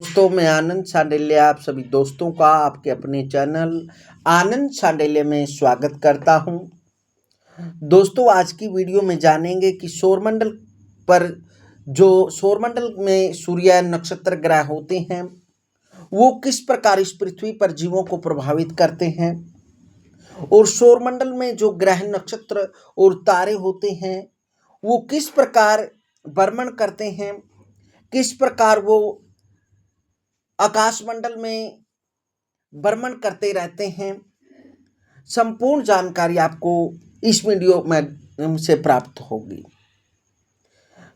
दोस्तों मैं आनंद सांडिल्य आप सभी दोस्तों का आपके अपने चैनल आनंद सांडिल्य में स्वागत करता हूं। दोस्तों आज की वीडियो में जानेंगे कि सौरमंडल पर जो सौरमंडल में सूर्य नक्षत्र ग्रह होते हैं वो किस प्रकार इस पृथ्वी पर जीवों को प्रभावित करते हैं और सौरमंडल में जो ग्रह नक्षत्र और तारे होते हैं वो किस प्रकार भ्रमण करते हैं, किस प्रकार वो आकाशमंडल में भ्रमण करते रहते हैं। संपूर्ण जानकारी आपको इस वीडियो में से प्राप्त होगी।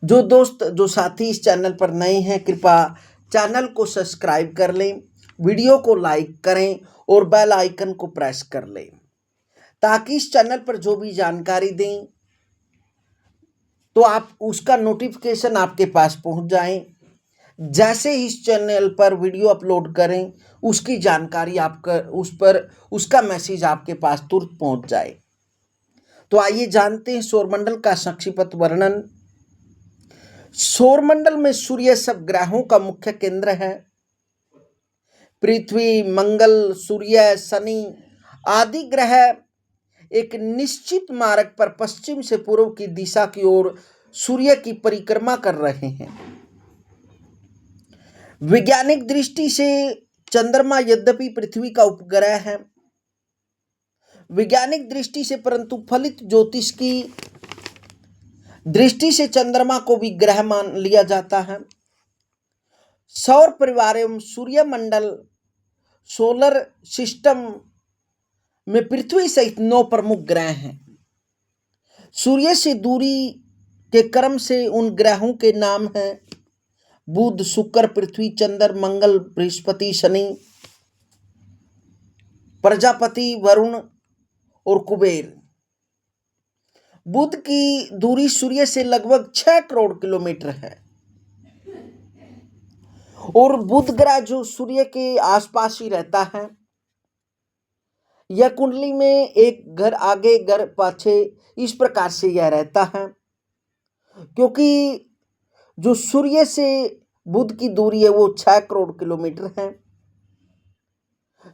जो दोस्त जो साथी इस चैनल पर नए हैं कृपया चैनल को सब्सक्राइब कर लें, वीडियो को लाइक करें और बेल आइकन को प्रेस कर लें ताकि इस चैनल पर जो भी जानकारी दें तो आप उसका नोटिफिकेशन आपके पास पहुंच जाए। जैसे ही इस चैनल पर वीडियो अपलोड करें उसकी जानकारी आपका उसका मैसेज आपके पास तुरंत पहुंच जाए। तो आइए जानते हैं सौरमंडल का संक्षिप्त वर्णन। सौरमंडल में सूर्य सब ग्रहों का मुख्य केंद्र है। पृथ्वी, मंगल, सूर्य, शनि आदि ग्रह एक निश्चित मार्ग पर पश्चिम से पूर्व की दिशा की ओर सूर्य की परिक्रमा कर रहे हैं। वैज्ञानिक दृष्टि से चंद्रमा यद्यपि पृथ्वी का उपग्रह है, वैज्ञानिक दृष्टि से, परंतु फलित ज्योतिष की दृष्टि से चंद्रमा को भी ग्रह मान लिया जाता है। सौर परिवार एवं सूर्य मंडल सोलर सिस्टम में पृथ्वी सहित 9 प्रमुख ग्रह हैं। सूर्य से दूरी के क्रम से उन ग्रहों के नाम हैं बुध, शुक्र, पृथ्वी, चंद्र, मंगल, बृहस्पति, शनि, प्रजापति, वरुण और कुबेर। बुध की दूरी सूर्य से लगभग 6 करोड़ किलोमीटर है और बुध ग्रह जो सूर्य के आसपास ही रहता है। यह कुंडली में एक घर आगे घर पाछे इस प्रकार से यह रहता है क्योंकि जो सूर्य से बुध की दूरी है वो 6 करोड़ किलोमीटर है।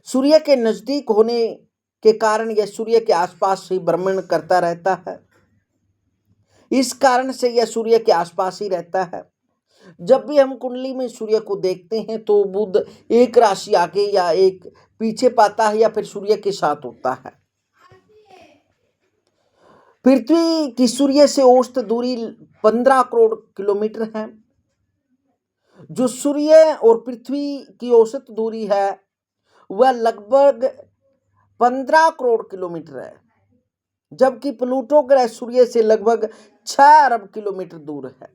सूर्य के नजदीक होने के कारण यह सूर्य के आसपास ही भ्रमण करता रहता है। इस कारण से यह सूर्य के आसपास ही रहता है। जब भी हम कुंडली में सूर्य को देखते हैं तो बुध एक राशि आगे या एक पीछे पाता है या फिर सूर्य के साथ होता है। पृथ्वी की सूर्य से औसत दूरी 15 करोड़ किलोमीटर है। जो सूर्य और पृथ्वी की औसत दूरी है वह लगभग 15 करोड़ किलोमीटर है, जबकि प्लूटो ग्रह सूर्य से लगभग 6 अरब किलोमीटर दूर है।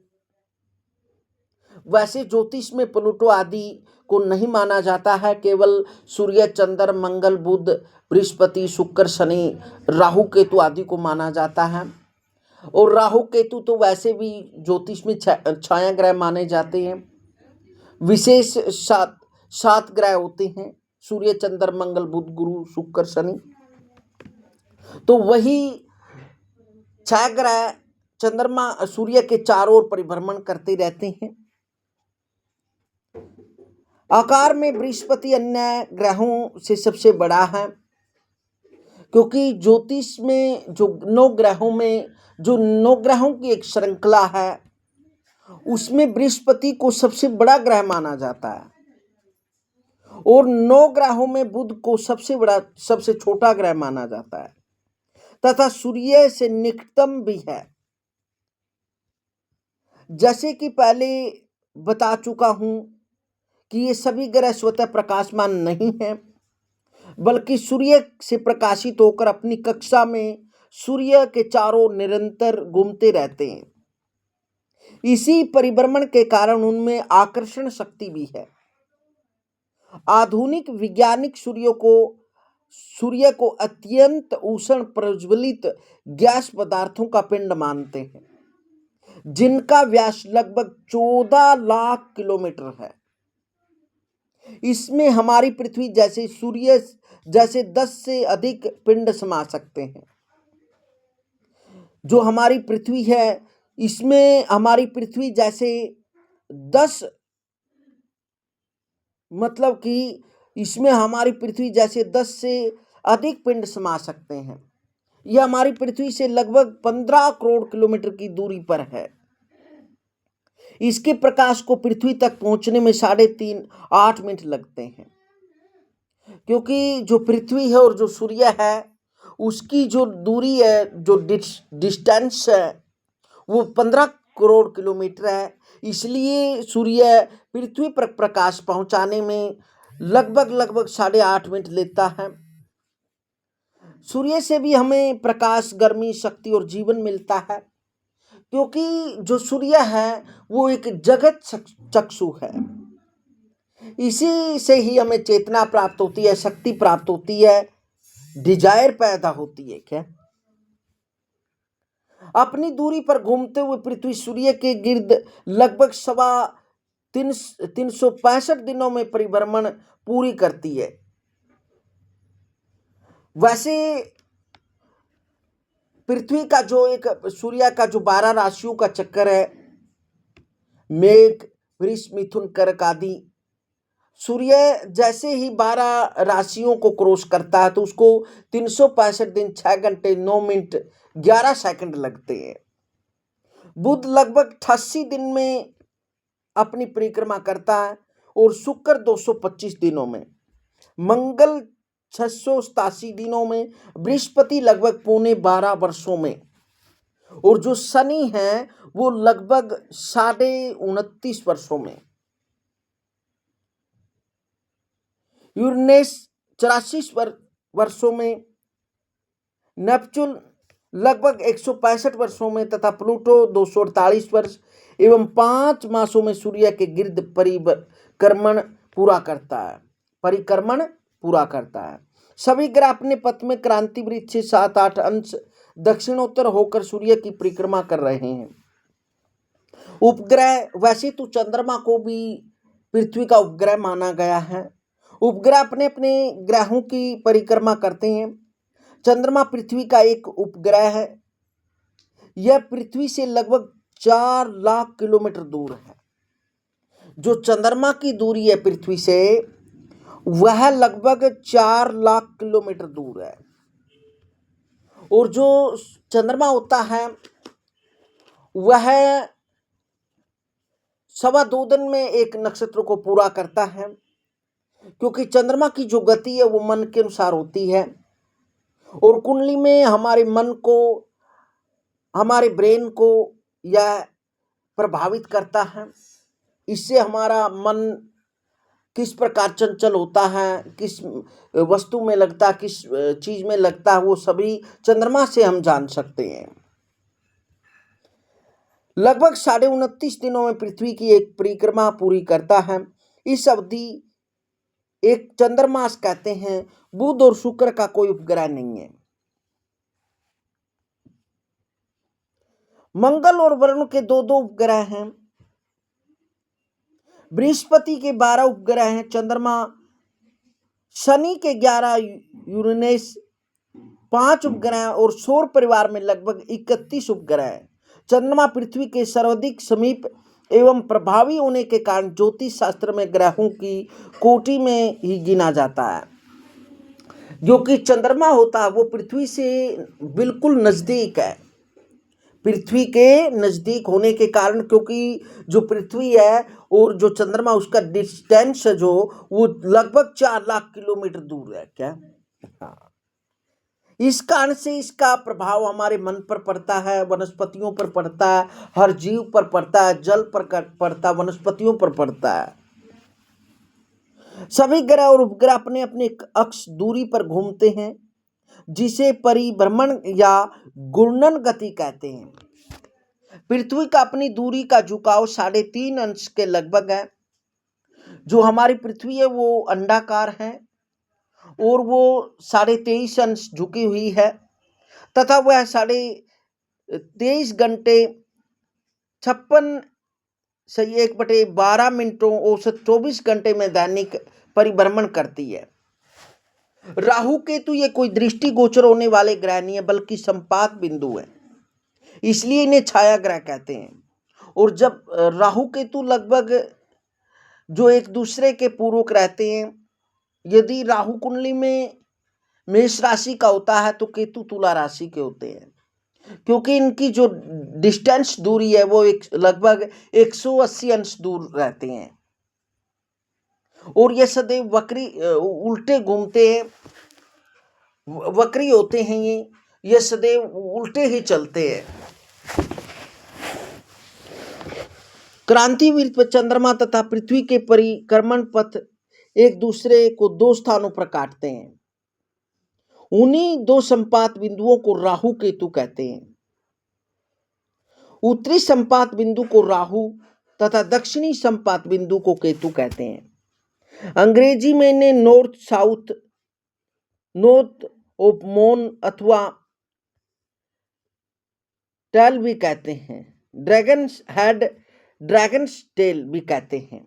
वैसे ज्योतिष में प्लूटो आदि को नहीं माना जाता है, केवल सूर्य, चंद्र, मंगल, बुध, बृहस्पति, शुक्र, शनि, राहु, केतु आदि को माना जाता है। और राहु केतु तो वैसे भी ज्योतिष में छाया ग्रह माने जाते हैं। विशेष सात ग्रह होते हैं सूर्य, चंद्र, मंगल, बुध, गुरु, शुक्र, शनि। तो वही 6 ग्रह चंद्रमा सूर्य के चारों ओर परिभ्रमण करते रहते हैं। आकार में बृहस्पति अन्य ग्रहों से सबसे बड़ा है क्योंकि ज्योतिष में जो 9 ग्रहों की एक श्रृंखला है उसमें बृहस्पति को सबसे बड़ा ग्रह माना जाता है और 9 ग्रहों में बुध को सबसे छोटा ग्रह माना जाता है तथा सूर्य से निकटतम भी है। जैसे कि पहले बता चुका हूं कि ये सभी ग्रह स्वतः प्रकाशमान नहीं हैं, बल्कि सूर्य से प्रकाशित होकर अपनी कक्षा में सूर्य के चारों ओर निरंतर घूमते रहते हैं। इसी परिभ्रमण के कारण उनमें आकर्षण शक्ति भी है। आधुनिक वैज्ञानिक सूर्य को अत्यंत उष्ण प्रज्वलित गैस पदार्थों का पिंड मानते हैं जिनका व्यास लगभग 14 लाख किलोमीटर है। इसमें हमारी पृथ्वी जैसे सूर्य जैसे 10 से अधिक पिंड समा सकते हैं। जो हमारी पृथ्वी है इसमें हमारी पृथ्वी जैसे 10 मतलब कि इसमें हमारी पृथ्वी जैसे 10 से अधिक पिंड समा सकते हैं। यह हमारी पृथ्वी से लगभग 15 करोड़ किलोमीटर की दूरी पर है। इसके प्रकाश को पृथ्वी तक पहुंचने में 3.5-8 मिनट लगते हैं, क्योंकि जो पृथ्वी है और जो सूर्य है उसकी जो दूरी है, जो डिस्टेंस है, वो 15 करोड़ किलोमीटर है। इसलिए सूर्य पृथ्वी पर प्रकाश पहुंचाने में लगभग 8.5 मिनट लेता है। सूर्य से भी हमें प्रकाश, गर्मी, शक्ति और जीवन मिलता है, क्योंकि जो सूर्य है वो एक जगत चक्षु है। इसी से ही हमें चेतना प्राप्त होती है, शक्ति प्राप्त होती है, डिजायर पैदा होती है। क्या अपनी दूरी पर घूमते हुए पृथ्वी सूर्य के गिर्द लगभग 365 दिनों में परिभ्रमण पूरी करती है। वैसे पृथ्वी का जो एक सूर्य का जो 12 राशियों का चक्कर है, मेघ, वृष, मिथुन, कर्क आदि, सूर्य जैसे ही 12 राशियों को क्रॉस करता है तो उसको 365 दिन, 6 घंटे, 9 मिनट, 11 सेकंड लगते हैं। बुध लगभग 88 दिन में अपनी परिक्रमा करता है और शुक्र 225 दिनों में, मंगल 687 दिनों में, बृहस्पति लगभग 12.25 वर्षों में, और जो शनि है वो लगभग 29.5 वर्षों में। यूरेनस 84 वर्षों में, नेपच्यून लगभग 165 वर्षों में तथा प्लूटो 248 वर्ष एवं 5 मासों में सूर्य के गिर्द परिक्रमण पूरा करता है। सभी ग्रह अपने पथ में क्रांति वृत्त से 7-8 अंश दक्षिणोत्तर होकर सूर्य की परिक्रमा कर रहे हैं। उपग्रह, वैसे तो चंद्रमा को भी पृथ्वी का उपग्रह माना गया है। उपग्रह अपने अपने ग्रहों की परिक्रमा करते हैं। चंद्रमा पृथ्वी का एक उपग्रह है। यह पृथ्वी से लगभग 4 लाख किलोमीटर दूर है। जो चंद्रमा की दूरी है पृथ्वी से, वह लगभग 4 लाख किलोमीटर दूर है। और जो चंद्रमा होता है वह 2.25 दिन में एक नक्षत्र को पूरा करता है, क्योंकि चंद्रमा की जो गति है वो मन के अनुसार होती है। और कुंडली में हमारे मन को, हमारे ब्रेन को यह प्रभावित करता है। इससे हमारा मन किस प्रकार चंचल होता है, किस वस्तु में लगता है, किस चीज में लगता है, वो सभी चंद्रमा से हम जान सकते हैं। लगभग 29.5 दिनों में पृथ्वी की एक परिक्रमा पूरी करता है। इस अवधि एक चंद्रमास कहते हैं। बुध और शुक्र का कोई उपग्रह नहीं है। मंगल और वरुण के 2-2 उपग्रह हैं। बृहस्पति के 12 उपग्रह हैं। चंद्रमा, शनि के 11, यूरेनस 5 उपग्रह और सौर परिवार में लगभग 31 उपग्रह हैं। चंद्रमा पृथ्वी के सर्वाधिक समीप एवं प्रभावी होने के कारण ज्योतिष शास्त्र में ग्रहों की कोटि में ही गिना जाता है। जो कि चंद्रमा होता है वो पृथ्वी से बिल्कुल नजदीक है। पृथ्वी के नजदीक होने के कारण, क्योंकि जो पृथ्वी है और जो चंद्रमा, उसका डिस्टेंस जो वो लगभग 4 लाख किलोमीटर दूर है। क्या हाँ, इस कारण से इसका प्रभाव हमारे मन पर पड़ता है, वनस्पतियों पर पड़ता है, हर जीव पर पड़ता है, जल पर पड़ता है, वनस्पतियों पर पड़ता है। सभी ग्रह और उपग्रह अपने अपने अक्ष दूरी पर घूमते हैं, जिसे परिभ्रमण या घूर्णन गति कहते हैं। पृथ्वी का अपनी दूरी का झुकाव 3.5 अंश के लगभग है। जो हमारी पृथ्वी है वो अंडाकार है और वो 23.5 अंश झुकी हुई है तथा वह 23 घंटे 56 सही 1/12 मिनटों औसत 24 घंटे में दैनिक परिभ्रमण करती है। राहु केतु ये कोई दृष्टि गोचर होने वाले ग्रह नहीं है, बल्कि संपात बिंदु है, इसलिए इन्हें छाया ग्रह कहते हैं। और जब राहु केतु लगभग जो एक दूसरे के पूरक रहते हैं। यदि राहु कुंडली में मेष राशि का होता है तो केतु तुला राशि के होते हैं, क्योंकि इनकी जो डिस्टेंस दूरी है वो लगभग 180 अंश दूर रहते हैं और ये सदैव वक्री उल्टे घूमते हैं, वक्री होते हैं। ये सदैव उल्टे ही चलते हैं। क्रांतिवीर पर चंद्रमा तथा पृथ्वी के परिक्रमण पथ एक दूसरे को 2 स्थानों पर काटते हैं। उन्हीं 2 संपात बिंदुओं को राहु केतु कहते हैं। उत्तरी संपात बिंदु को राहु तथा दक्षिणी संपात बिंदु को केतु कहते हैं। अंग्रेजी में इन्हें north south, north of moon अथवा टेल भी कहते हैं। ड्रैगन्स हेड, ड्रैगन्स टेल भी कहते हैं।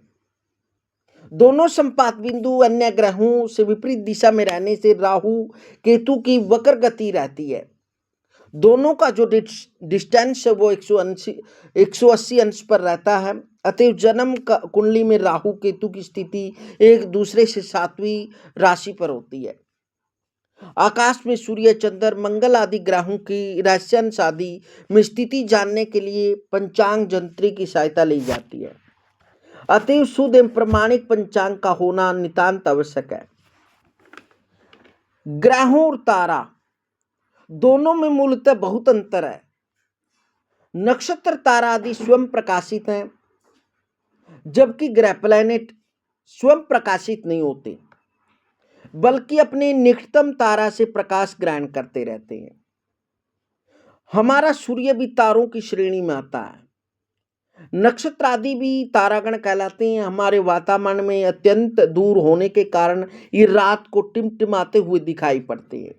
दोनों संपात बिंदु अन्य ग्रहों से विपरीत दिशा में रहने से राहु केतु की वक्र गति रहती है। दोनों का जो डिस्टेंस है वो 180 अंश पर रहता है। अतएव जन्म का कुंडली में राहु केतु की स्थिति एक दूसरे से 7वीं राशि पर होती है। आकाश में सूर्य, चंद्र, मंगल आदि ग्रहों की रहस्यांश आदि में स्थिति जानने के लिए पंचांग जंत्री की सहायता ली जाती है। अतएव शुद्ध एवं प्रमाणिक पंचांग का होना नितांत आवश्यक है। ग्रहों और तारा दोनों में मूलतः बहुत अंतर है। नक्षत्र, तारा आदि स्वयं प्रकाशित हैं, जबकि ग्रह प्लैनेट स्वयं प्रकाशित नहीं होते, बल्कि अपने निकटतम तारा से प्रकाश ग्रहण करते रहते हैं। हमारा सूर्य भी तारों की श्रेणी में आता है। नक्षत्र आदि भी तारागण कहलाते हैं। हमारे वातावरण में अत्यंत दूर होने के कारण ये रात को टिमटिमाते हुए दिखाई पड़ते हैं।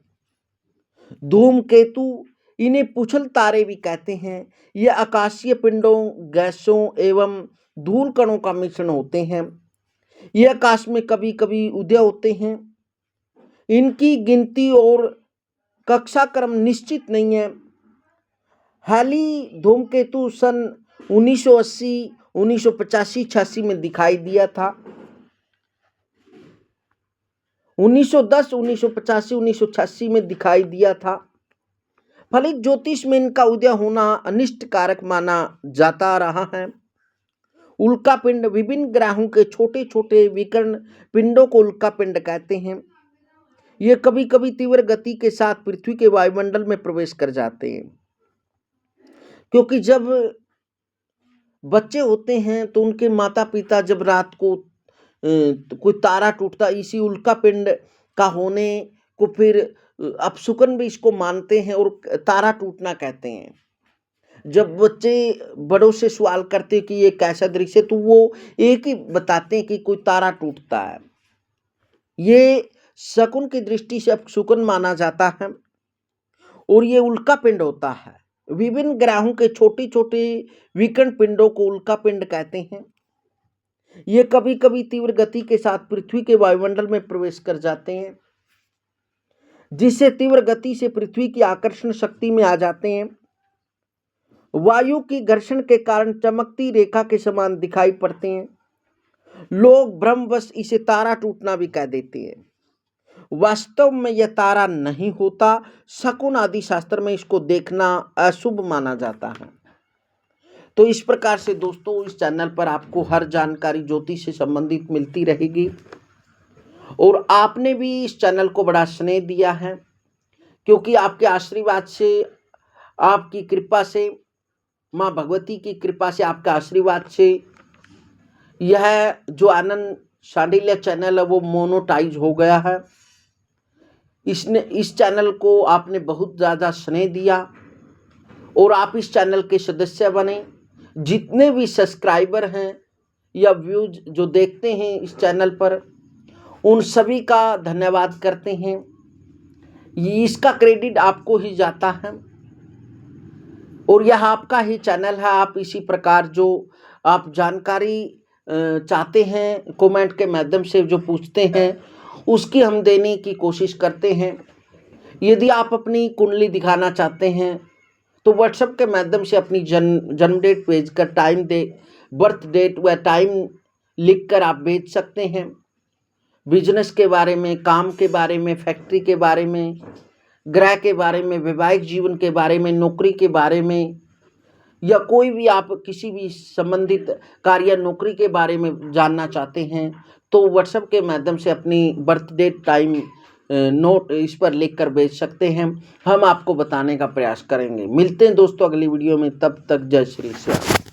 धूमकेतु, इन्हें पुछल तारे भी कहते हैं। ये आकाशीय पिंडों, गैसों एवं धूल कणों का मिश्रण होते हैं। ये आकाश में कभी कभी उदय होते हैं। इनकी गिनती और कक्षा क्रम निश्चित नहीं है। हाली धूमकेतु सन 1980, 1985, 86 में दिखाई दिया था। 1910, 1985, 1986 में दिखाई दिया था। फलित ज्योतिष में इनका उदय होना अनिष्ट कारक माना जाता रहा है। उल्का पिंड, विभिन्न ग्रहों के छोटे छोटे विकर्ण पिंडों को उल्का पिंड कहते हैं। ये कभी कभी तीव्र गति के साथ पृथ्वी के वायुमंडल में प्रवेश कर जाते हैं, क्योंकि जब बच्चे होते हैं तो उनके माता पिता जब रात को कोई तारा टूटता, इसी उल्का पिंड का होने को फिर अपशकुन भी इसको मानते हैं और तारा टूटना कहते हैं। जब बच्चे बड़ों से सवाल करते हैं कि ये कैसा दृश्य है, तो वो एक ही बताते हैं कि कोई तारा टूटता है। ये शकुन की दृष्टि से अपशकुन माना जाता है और ये उल्का पिंड होता है। विभिन्न ग्रहों के छोटे छोटे विकर्ण पिंडों को उल्का पिंड कहते हैं। ये कभी कभी तीव्र गति के साथ पृथ्वी के वायुमंडल में प्रवेश कर जाते हैं, जिससे तीव्र गति से पृथ्वी की आकर्षण शक्ति में आ जाते हैं। वायु की घर्षण के कारण चमकती रेखा के समान दिखाई पड़ते हैं। लोग भ्रमवश इसे तारा टूटना भी कह देते हैं। वास्तव में यह तारा नहीं होता। शकुन आदि शास्त्र में इसको देखना अशुभ माना जाता है। तो इस प्रकार से दोस्तों, इस चैनल पर आपको हर जानकारी ज्योतिष से संबंधित मिलती रहेगी और आपने भी इस चैनल को बड़ा स्नेह दिया है, क्योंकि आपके आशीर्वाद से, आपकी कृपा से, माँ भगवती की कृपा से, आपके आशीर्वाद से यह जो आनंद शांडिल्य चैनल है वो मोनेटाइज हो गया है। इस चैनल को आपने बहुत ज़्यादा स्नेह दिया और आप इस चैनल के सदस्य बने। जितने भी सब्सक्राइबर हैं या व्यूज जो देखते हैं इस चैनल पर, उन सभी का धन्यवाद करते हैं। इसका क्रेडिट आपको ही जाता है और यह आपका ही चैनल है। आप इसी प्रकार जो आप जानकारी चाहते हैं, कमेंट के माध्यम से जो पूछते हैं, उसकी हम देने की कोशिश करते हैं। यदि आप अपनी कुंडली दिखाना चाहते हैं तो व्हाट्सएप के माध्यम से अपनी जन्म डेट भेजकर टाइम दे, बर्थ डेट व टाइम लिखकर आप बेच सकते हैं। बिजनेस के बारे में, काम के बारे में, फैक्ट्री के बारे में, ग्रह के बारे में, वैवाहिक जीवन के बारे में, नौकरी के बारे में, या कोई भी आप किसी भी संबंधित कार्य या नौकरी के बारे में जानना चाहते हैं तो व्हाट्सएप के माध्यम से अपनी बर्थ डेट, टाइम नोट इस पर लिखकर भेज सकते हैं। हम आपको बताने का प्रयास करेंगे। मिलते हैं दोस्तों अगली वीडियो में, तब तक जय श्री श्याम।